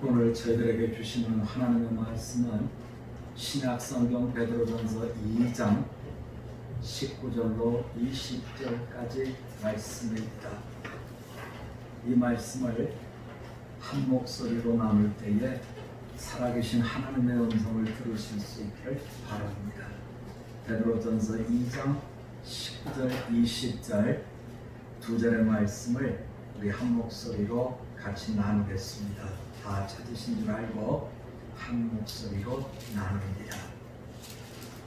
오늘 저희들에게 주시는 하나님의 말씀은 신약성경 베드로전서 2장 19절로 20절까지 말씀입니다. 이 말씀을 한 목소리로 나눌 때에 살아계신 하나님의 음성을 들으실 수 있기를 바랍니다. 베드로전서 2장 19절 20절 두 절의 말씀을 우리 한 목소리로 같이 나누겠습니다. 다 찾으신 줄 알고 한 목소리로 나눕니다.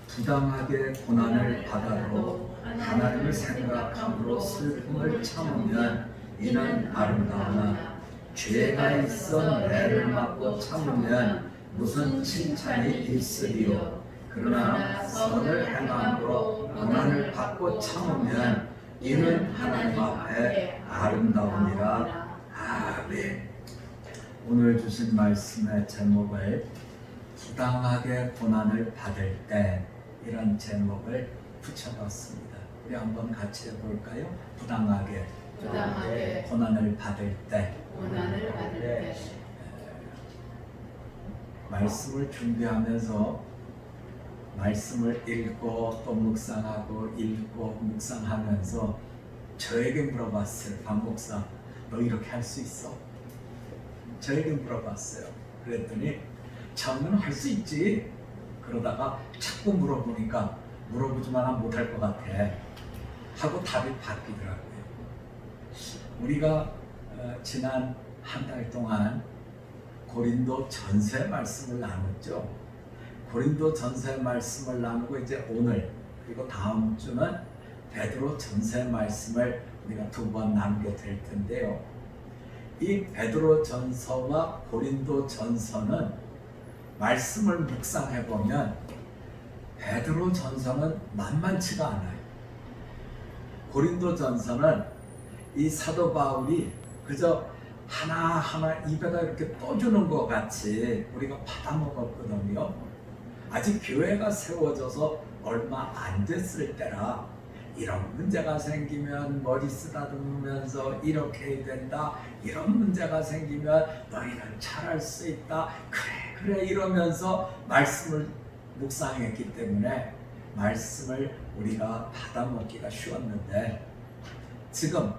부당하게 고난을 받아도 하나님을 생각함으로 슬픔을 참으면 이는 아름다우나 죄가 있어 매를 맞고 참으면 무슨 칭찬이 있으리요. 그러나 선을 행함으로 고난을 받고 참으면 이는 하나님 앞에 아름다우니라. 아멘. 오늘 주신 말씀의 제목을 부당하게 고난을 받을 때 이런 제목을 붙여봤습니다. 우리 한번 같이 해볼까요? 부당하게 고난을 받을 때. 말씀을 준비하면서 말씀을 읽고 또 묵상하고 읽고 묵상하면서 저에게 물어봤어요. 박 목사, 너 이렇게 할 수 있어? 저에게 물어봤어요. 그랬더니 처음에는 할 수 있지. 그러다가 자꾸 물어보니까 물어보지만 하면 못할 것 같아 하고 답이 바뀌더라고요. 우리가 지난 한 달 동안 고린도 전서의 말씀을 나눴죠. 고린도 전서의 말씀을 나누고 이제 오늘 그리고 다음 주는 베드로 전서의 말씀을 우리가 두 번 나누게 될 텐데요. 이 베드로 전서와 고린도 전서는 말씀을 묵상해 보면 베드로 전서는 만만치가 않아요. 고린도 전서는 이 사도 바울이 그저 하나하나 입에다 이렇게 떠주는 것 같이 우리가 받아먹었거든요. 아직 교회가 세워져서 얼마 안 됐을 때라 이런 문제가 생기면 머리 쓰다듬으면서 이렇게 해야 된다. 이런 문제가 생기면 너희는 잘할 수 있다. 그래 이러면서 말씀을 묵상했기 때문에 말씀을 우리가 받아먹기가 쉬웠는데 지금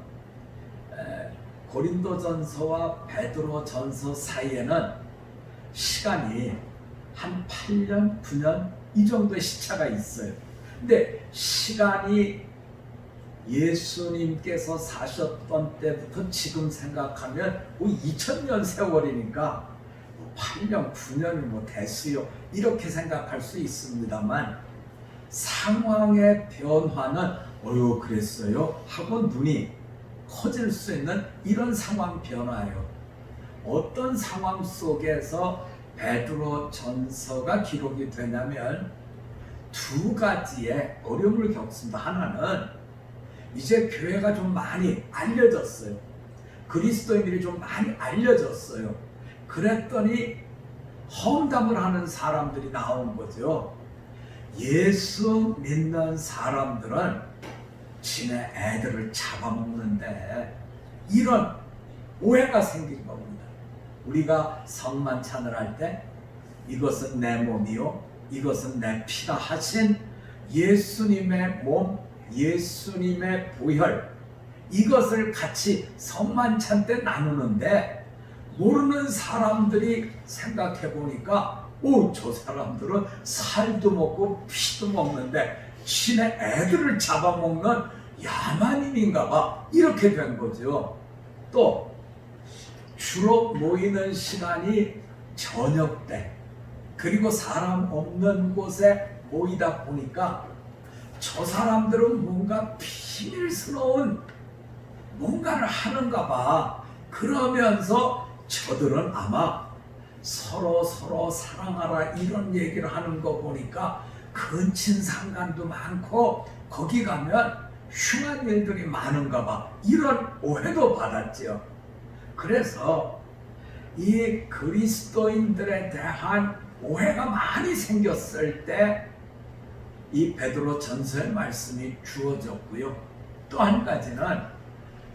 고린도전서와 베드로전서 사이에는 시간이 한 8년, 9년 이 정도의 시차가 있어요. 근데 시간이 예수님께서 사셨던 때부터 지금 생각하면 2000년 세월이니까 8년, 9년이 됐어요. 이렇게 생각할 수 있습니다만 상황의 변화는 그랬어요? 하고 눈이 커질 수 있는 이런 상황 변화예요. 어떤 상황 속에서 베드로 전서가 기록이 되냐면 두 가지의 어려움을 겪습니다. 하나는 이제 교회가 좀 많이 알려졌어요. 그리스도인들이 좀 많이 알려졌어요. 그랬더니 험담을 하는 사람들이 나온 거죠. 예수 믿는 사람들은 지네 애들을 잡아먹는데 이런 오해가 생긴 겁니다. 우리가 성만찬을 할 때 이것은 내 몸이요 이것은 내 피다 하신 예수님의 몸, 예수님의 보혈 이것을 같이 성만찬 때 나누는데 모르는 사람들이 생각해 보니까 저 사람들은 살도 먹고 피도 먹는데 신의 애들을 잡아먹는 야만인인가 봐 이렇게 된 거죠. 또 주로 모이는 시간이 저녁 때 그리고 사람 없는 곳에 모이다 보니까 저 사람들은 뭔가 비밀스러운 뭔가를 하는가 봐. 그러면서 저들은 아마 서로 사랑하라 이런 얘기를 하는 거 보니까 근친상간도 많고 거기 가면 흉한 일들이 많은가 봐 이런 오해도 받았죠. 그래서 이 그리스도인들에 대한 오해가 많이 생겼을 때 이 베드로 전서의 말씀이 주어졌고요. 또 한 가지는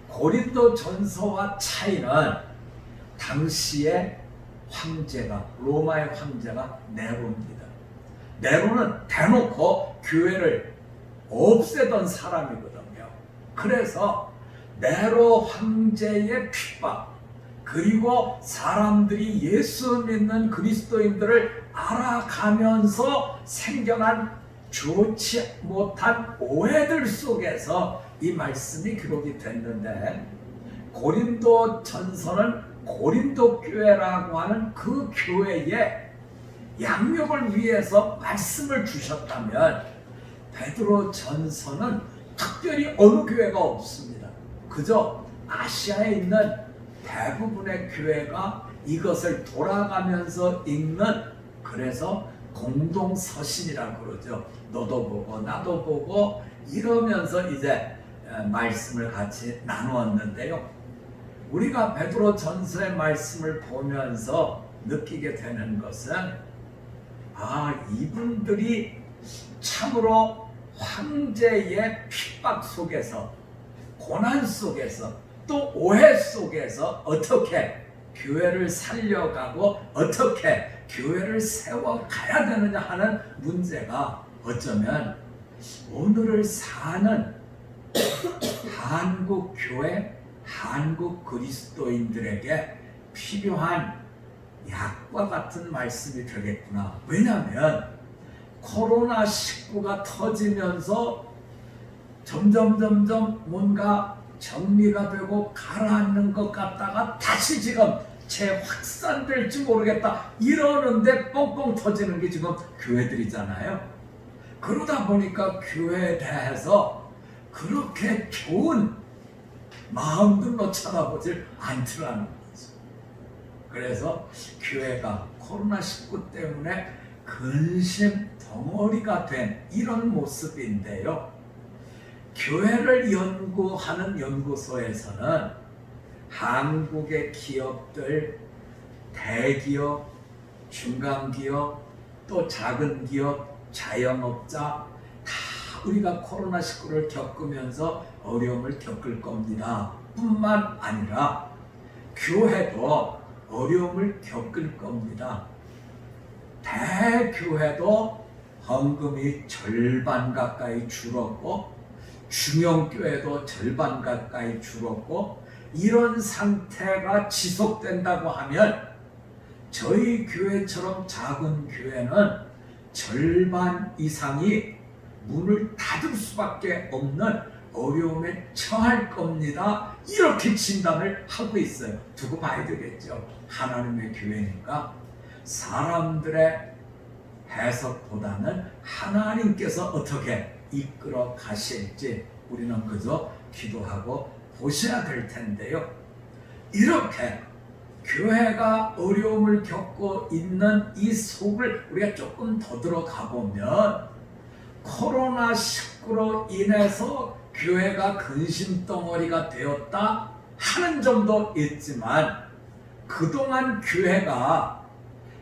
고린도 전서와 차이는 당시에 황제가, 로마의 황제가 네로입니다. 네로는 대놓고 교회를 없애던 사람이거든요. 그래서 네로 황제의 핍박, 그리고 사람들이 예수 믿는 그리스도인들을 알아가면서 생겨난 좋지 못한 오해들 속에서 이 말씀이 기록이 됐는데, 고린도 전서는 고린도 교회라고 하는 그 교회에 양육을 위해서 말씀을 주셨다면, 베드로 전서는 특별히 어느 교회가 없습니다. 그저 아시아에 있는 대부분의 교회가 이것을 돌아가면서 읽는, 그래서 공동서신이라고 그러죠. 너도 보고 나도 보고 이러면서 이제 말씀을 같이 나누었는데요. 우리가 베드로 전서의 말씀을 보면서 느끼게 되는 것은, 이분들이 참으로 황제의 핍박 속에서, 고난 속에서, 또 오해 속에서 어떻게 교회를 살려가고 어떻게 교회를 세워가야 되느냐 하는 문제가 어쩌면 오늘을 사는 한국 교회, 한국 그리스도인들에게 필요한 약과 같은 말씀이 되겠구나. 왜냐하면 코로나19가 터지면서 점점 뭔가 정리가 되고 가라앉는 것 같다가 다시 지금 재확산될지 모르겠다 이러는데 뻥뻥 터지는 게 지금 교회들이잖아요. 그러다 보니까 교회에 대해서 그렇게 좋은 마음들로 쳐다보질 않더라는 거죠. 그래서 교회가 코로나19 때문에 근심 덩어리가 된 이런 모습인데요. 교회를 연구하는 연구소에서는 한국의 기업들, 대기업, 중간기업, 또 작은 기업, 자영업자 다 우리가 코로나19를 겪으면서 어려움을 겪을 겁니다. 뿐만 아니라 교회도 어려움을 겪을 겁니다. 대교회도 헌금이 절반 가까이 줄었고 중형교회도 절반 가까이 줄었고, 이런 상태가 지속된다고 하면 저희 교회처럼 작은 교회는 절반 이상이 문을 닫을 수밖에 없는 어려움에 처할 겁니다. 이렇게 진단을 하고 있어요. 두고 봐야 되겠죠. 하나님의 교회니까 사람들의 해석보다는 하나님께서 어떻게 이끌어 가실지 우리는 그저 기도하고 보셔야 될 텐데요. 이렇게 교회가 어려움을 겪고 있는 이 속을 우리가 조금 더 들어가 보면, 코로나19로 인해서 교회가 근심덩어리가 되었다 하는 점도 있지만, 그동안 교회가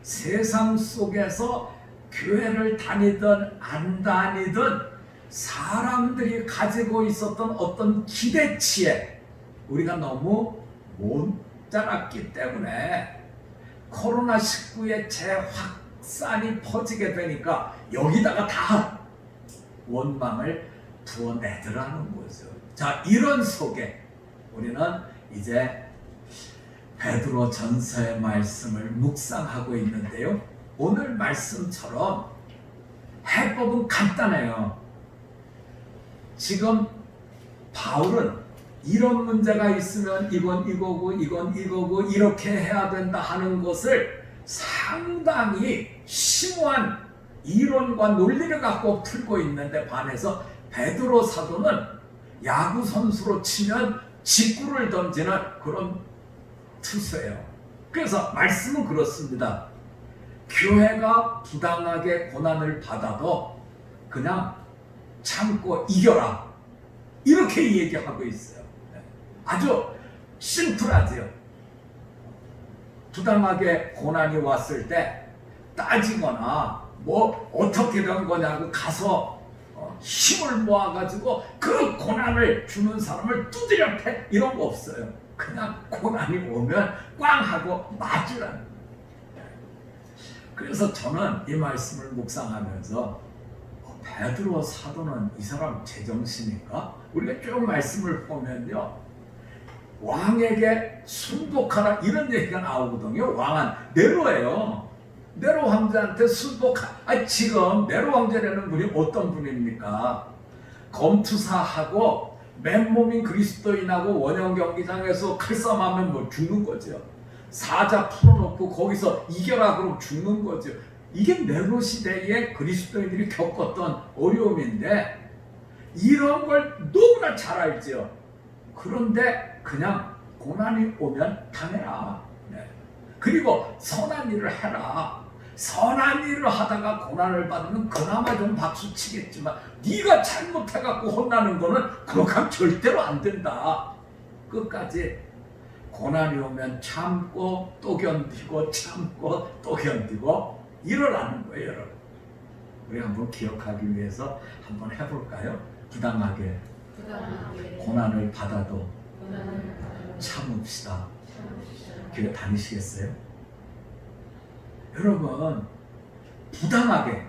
세상 속에서 교회를 다니든 안 다니든 사람들이 가지고 있었던 어떤 기대치에 우리가 너무 못 자랐기 때문에 코로나19의 재확산이 퍼지게 되니까 여기다가 다 원망을 부어내더라는 거죠. 자, 이런 속에 우리는 이제 베드로 전서의 말씀을 묵상하고 있는데요. 오늘 말씀처럼 해법은 간단해요. 지금 바울은 이런 문제가 있으면 이건 이거고 이건 이거고 이렇게 해야 된다 하는 것을 상당히 심오한 이론과 논리를 갖고 풀고 있는데 반해서 베드로 사도는 야구 선수로 치면 직구를 던지는 그런 투수예요. 그래서 말씀은 그렇습니다. 교회가 부당하게 고난을 받아도 그냥 참고 이겨라, 이렇게 얘기하고 있어요. 아주 심플하지요. 부당하게 고난이 왔을 때 따지거나 뭐 어떻게 된 거냐고 가서 힘을 모아가지고 그 고난을 주는 사람을 두드려 패, 이런 거 없어요. 그냥 고난이 오면 꽝 하고 맞으라는 거예요. 그래서 저는 이 말씀을 묵상하면서 베드로 사도는 이 사람 제정신인가? 우리가 쭉 말씀을 보면요, 왕에게 순복하라 이런 얘기가 나오거든요. 왕은 네로예요. 네로 황제한테 지금 네로 황제라는 분이 어떤 분입니까? 검투사하고 맨몸인 그리스도인하고 원형 경기장에서 칼싸움하면 뭐 죽는 거죠. 사자 풀어놓고 거기서 이겨라 그러면 죽는 거죠. 이게 네로 시대에 그리스도인들이 겪었던 어려움인데 이런 걸 너무나 잘 알죠. 그런데 그냥 고난이 오면 당해라. 네. 그리고 선한 일을 해라. 선한 일을 하다가 고난을 받으면 그나마 좀 박수 치겠지만 네가 잘못해갖고 혼나는 거는 그렇게 하면 절대로 안 된다. 끝까지 고난이 오면 참고 또 견디고 참고 또 견디고 일어나는 거예요, 여러분. 우리 한번 기억하기 위해서 한번 해볼까요? 부당하게 고난을 받아도 참읍시다. 교회 다니시겠어요? 여러분, 부당하게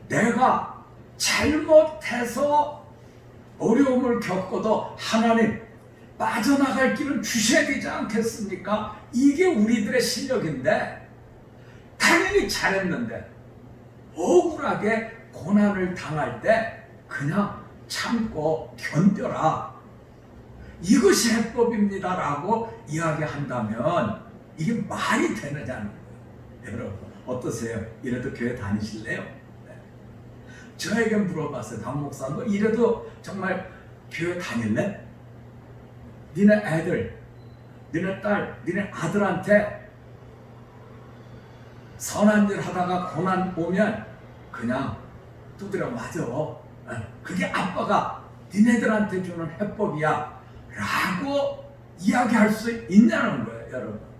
내가 잘못해서 어려움을 겪어도 하나님 빠져나갈 길은 주셔야 되지 않겠습니까? 이게 우리들의 실력인데 당연히 잘했는데 억울하게 고난을 당할 때 그냥 참고 견뎌라. 이것이 해법입니다라고 이야기한다면 이게 말이 되느냐는 거예요. 여러분 어떠세요? 이래도 교회 다니실래요? 네. 저에게 물어봤어요. 박 목사, 너 이래도 정말 교회 다닐래? 니네 애들, 니네 딸, 니네 아들한테 선한 일 하다가 고난 오면 그냥 두드려 맞아. 그게 아빠가 니네들한테 주는 해법이야 라고 이야기할 수 있냐는 거예요, 여러분.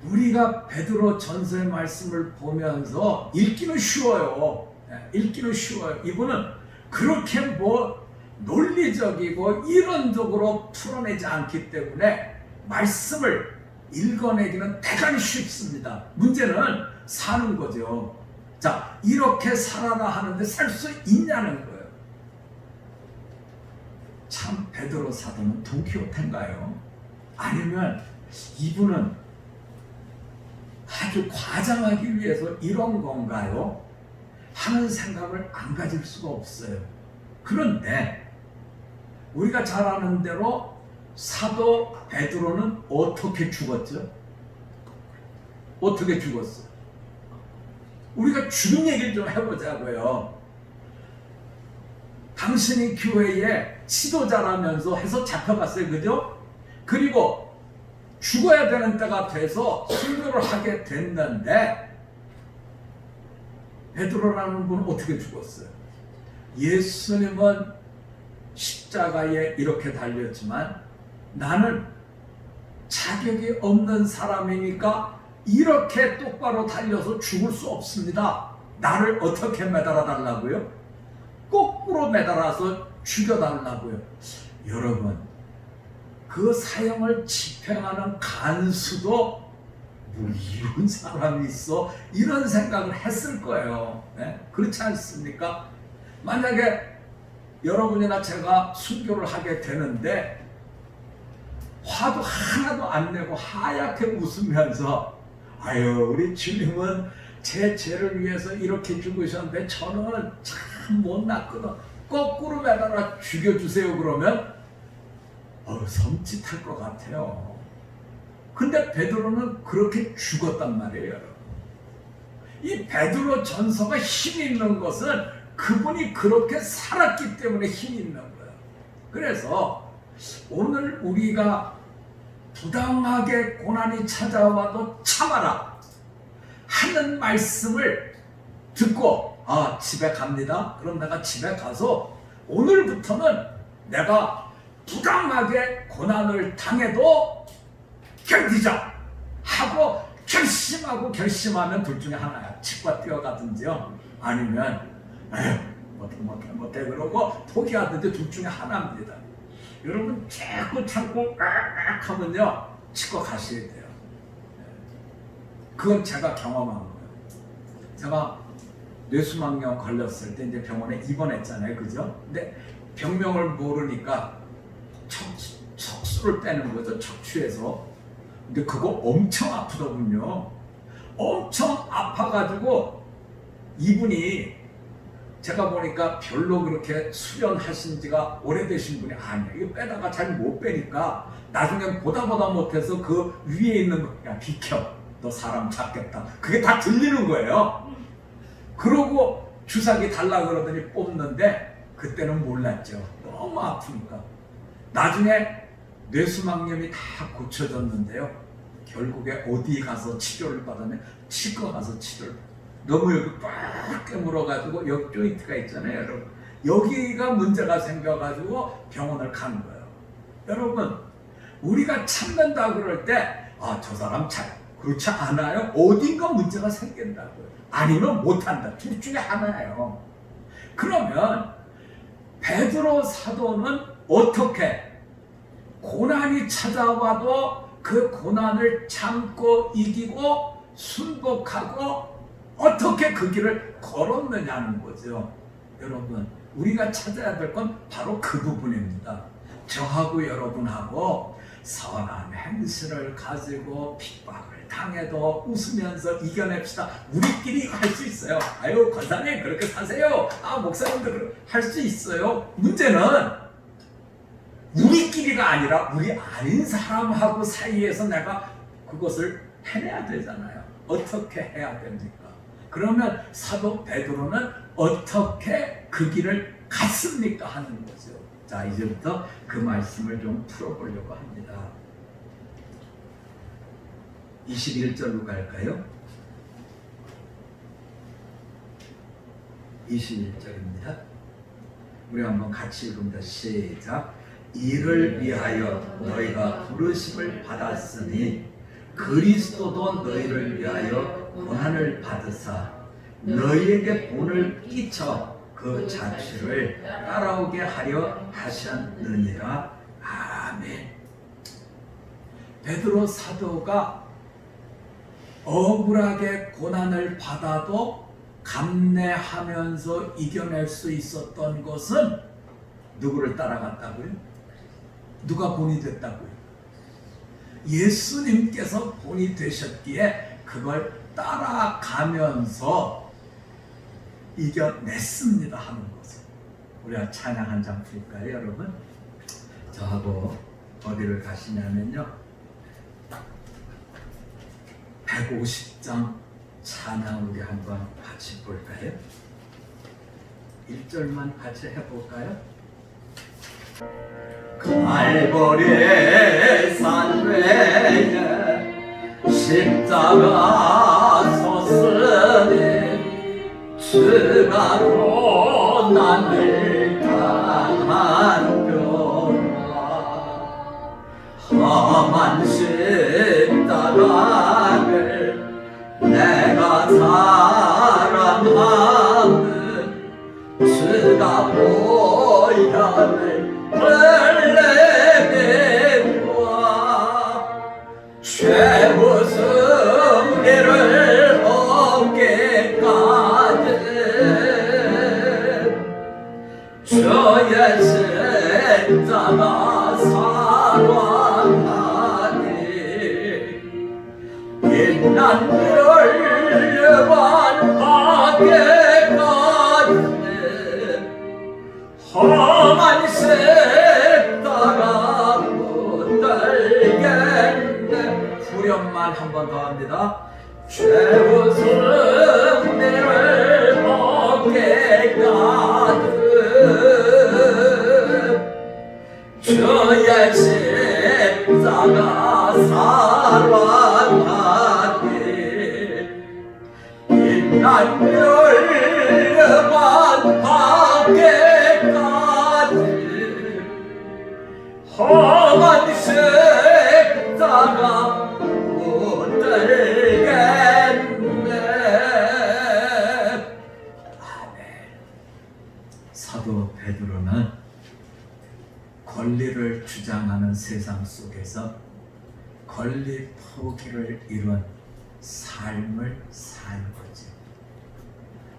우리가 베드로 전서의 말씀을 보면서 읽기는 쉬워요. 읽기는 쉬워요. 이분은 그렇게 뭐 논리적이고 이론적으로 풀어내지 않기 때문에 말씀을 읽어내기는 대단히 쉽습니다. 문제는 사는 거죠. 자, 이렇게 살아라 하는데 살 수 있냐는 거예요. 참 베드로 사도는 돈키호테인가요? 아니면 이분은 아주 과장하기 위해서 이런 건가요? 하는 생각을 안 가질 수가 없어요. 그런데 우리가 잘 아는 대로 사도 베드로는 어떻게 죽었죠? 어떻게 죽었어? 우리가 죽은 얘기를 좀 해보자고요. 당신이 교회의 지도자라면서 해서 잡혀갔어요. 그죠? 그리고 죽어야 되는 때가 돼서 순교를 하게 됐는데 베드로라는 분은 어떻게 죽었어요? 예수님은 십자가에 이렇게 달렸지만 나는 자격이 없는 사람이니까 이렇게 똑바로 달려서 죽을 수 없습니다. 나를 어떻게 매달아 달라고요? 거꾸로 매달아서 죽여달라고요. 여러분, 그 사형을 집행하는 간수도 뭐 이런 사람이 있어? 이런 생각을 했을 거예요. 네? 그렇지 않습니까? 만약에 여러분이나 제가 순교를 하게 되는데 화도 하나도 안 내고 하얗게 웃으면서 아유, 우리 주님은 제 죄를 위해서 이렇게 죽으셨는데 저는 참 못났거든. 거꾸로 매달아 죽여주세요. 그러면 섬찟할 것 같아요. 근데 베드로는 그렇게 죽었단 말이에요, 여러분. 이 베드로 전서가 힘이 있는 것은 그분이 그렇게 살았기 때문에 힘이 있는 거예요. 그래서 오늘 우리가 부당하게 고난이 찾아와도 참아라 하는 말씀을 듣고 집에 갑니다. 그럼 내가 집에 가서 오늘부터는 내가 부당하게 고난을 당해도 견디자 하고 결심하면 둘 중에 하나야. 치과 뛰어가든지요, 아니면 못해 그러고 포기하든지 둘 중에 하나입니다. 여러분 자꾸 참고 하면요 치과 가셔야 돼요. 그건 제가 경험한 거예요. 제가 뇌수막염 걸렸을 때 이제 병원에 입원했잖아요, 그죠? 근데 병명을 모르니까 척수를 빼는 거죠, 척추에서. 근데 그거 엄청 아프더군요. 엄청 아파가지고 이분이 제가 보니까 별로 그렇게 수련하신 지가 오래되신 분이 아니에요. 이거 빼다가 잘 못 빼니까 나중엔 보다 못해서 그 위에 있는 거, 야 비켜, 너 사람 잡겠다, 그게 다 들리는 거예요. 그러고 주사기 달라 그러더니 뽑는데 그때는 몰랐죠. 너무 아프니까. 나중에 뇌수막염이 다 고쳐졌는데요, 결국에 어디 가서 치료를 받았냐, 치과 가서 치료를 받았어요. 너무 여기 꽉 깨물어가지고 여기 조인트가 있잖아요, 여러분. 여기가 문제가 생겨가지고 병원을 간 거예요. 여러분, 우리가 참는다 그럴 때, 아, 저 사람 참 그렇지 않아요? 어딘가 문제가 생긴다고요. 아니면 못한다. 둘 중에 하나예요. 그러면 베드로 사도는 어떻게 고난이 찾아와도 그 고난을 참고 이기고 순복하고 어떻게 그 길을 걸었느냐는 거죠. 여러분, 우리가 찾아야 될 건 바로 그 부분입니다. 저하고 여러분하고 선한 행실을 가지고 핍박을 당해도 웃으면서 이겨냅시다. 우리끼리 할 수 있어요. 아유, 권사님 그렇게 사세요. 아, 목사님들 할 수 있어요. 문제는 우리끼리가 아니라 우리 아닌 사람하고 사이에서 내가 그것을 해내야 되잖아요. 어떻게 해야 됩니까? 그러면 사도 베드로는 어떻게 그 길을 갔습니까? 하는 거죠. 자, 이제부터 그 말씀을 좀 풀어보려고 합니다. 21절로 갈까요? 21절입니다. 우리 한번 같이 읽습니다. 시작. 이를 위하여 너희가 부르심을 받았으니 그리스도도 너희를 위하여 고난을 받으사 너희에게 본을 끼쳐 그 자취를 따라오게 하려 하셨느니라. 아멘. 베드로 사도가 억울하게 고난을 받아도 감내하면서 이겨낼 수 있었던 것은 누구를 따라갔다고요? 누가 본이 됐다고요? 예수님께서 본이 되셨기에 그걸 따라가면서 이겨냈습니다 하는 거죠. 우리가 찬양 한 장 부를까요, 여러분? 저하고 어디를 가시냐면요, 150장 찬양 우리 한번 같이 볼까요? 1절만 같이 해볼까요? 갈보리의 산 외에 십자가 섰으니 주가 고난을 당한 병아 험한 십자가를 내가 사랑하는 주가 보혈을 흘리와 최후 승리를 얻기까지 주의 십자가 사랑하니 빛난 멸류관 밖에까지 험한 십자가 붙들겠네. 후렴만 한 번 더 합니다. 최후 승리를 얻기까지 주의 십자가 사랑하니 빛난 멸류관 밖에까지 험한 십자가 붙들겠네. 아멘. 사도 베드로는 권리를 주장하는 세상 속에서 권리 포기를 이룬 삶을 사는 거지.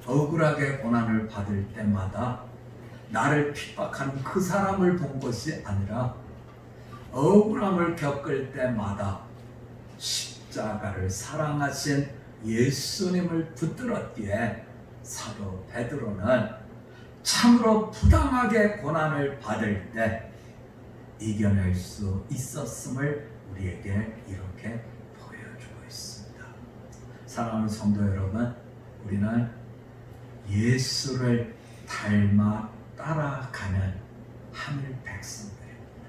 억울하게 고난을 받을 때마다 나를 핍박하는 그 사람을 본 것이 아니라 억울함을 겪을 때마다 십자가를 사랑하신 예수님을 붙들었기에 사도 베드로는 참으로 부당하게 고난을 받을 때 이겨낼 수 있었음을 우리에게 이렇게 보여주고 있습니다. 사랑하는 성도 여러분, 우리는 예수를 닮아 따라가는 하늘 백성들입니다.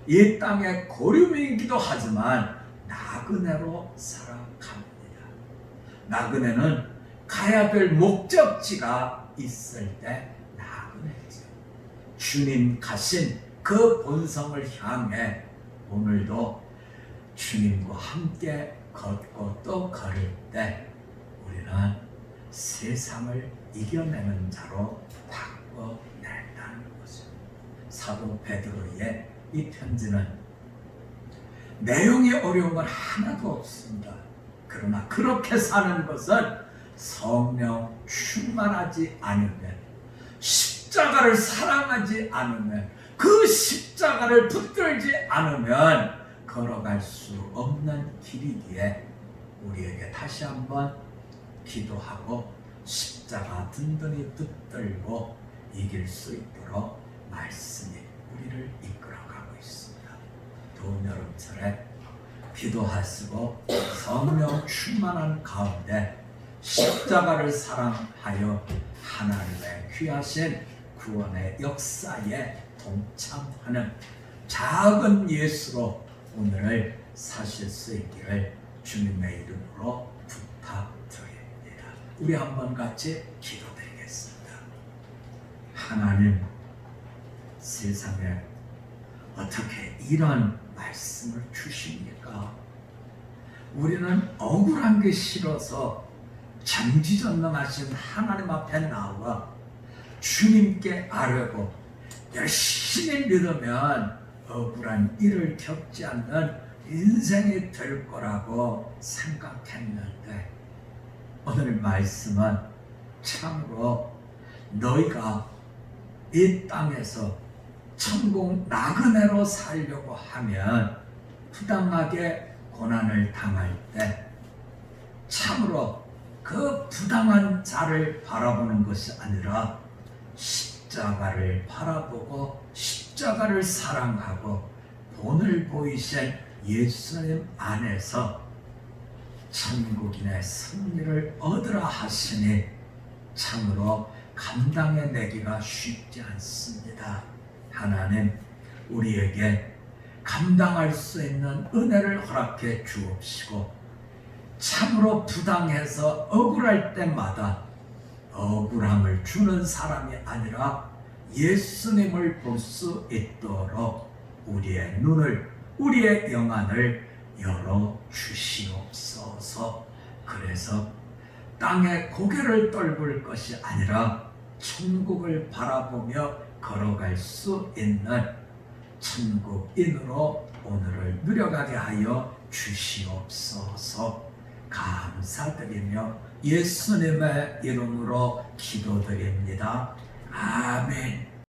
이 땅의 고름이기도 하지만 나그네로 살아갑니다. 나그네는 가야 될 목적지가 있을 때 나그네죠. 주님 가신 그 본성을 향해 오늘도 주님과 함께 걷고 또 걸을 때 우리는 세상을 이겨내는 자로 바꿔낸다는 거죠. 사도 베드로의 이 편지는 내용이 어려운 건 하나도 없습니다. 그러나 그렇게 사는 것은 성령 충만하지 않으면, 십자가를 사랑하지 않으면, 그 십자가를 붙들지 않으면 걸어갈 수 없는 길이기에 우리에게 다시 한번 기도하고 십자가 든든히 붙들고 이길 수 있도록 말씀이 우리를 이끌어가고 있습니다. 더운 여름철에 기도하시고 성령 충만한 가운데 십자가를 사랑하여 하나님의 귀하신 구원의 역사에 동참하는 작은 예수로 오늘을 사실 수 있기를 주님의 이름으로 부탁드립니다. 우리 한번 같이 기도드리겠습니다. 하나님, 세상에 어떻게 이런 말씀을 주십니까? 우리는 억울한 게 싫어서 전지전능하신 하나님 앞에 나와 주님께 아뢰고 열심히 믿으면 억울한 일을 겪지 않는 인생이 될 거라고 생각했는데 오늘 말씀은 참으로 너희가 이 땅에서 천국 나그네로 살려고 하면 부당하게 고난을 당할 때 참으로 그 부당한 자를 바라보는 것이 아니라 십자가를 바라보고 십자가를 사랑하고 본을 보이신 예수님 안에서 천국인의 승리를 얻으라 하시니 참으로 감당해내기가 쉽지 않습니다. 하나님, 우리에게 감당할 수 있는 은혜를 허락해 주옵시고 참으로 부당해서 억울할 때마다 억울함을 주는 사람이 아니라 예수님을 볼 수 있도록 우리의 눈을, 우리의 영안을 열어 주시옵소서. 그래서 땅에 고개를 떨굴 것이 아니라 천국을 바라보며 걸어갈 수 있는 천국인으로 오늘을 누려가게 하여 주시옵소서. 감사드리며 예수님의 이름으로 기도드립니다. 아멘.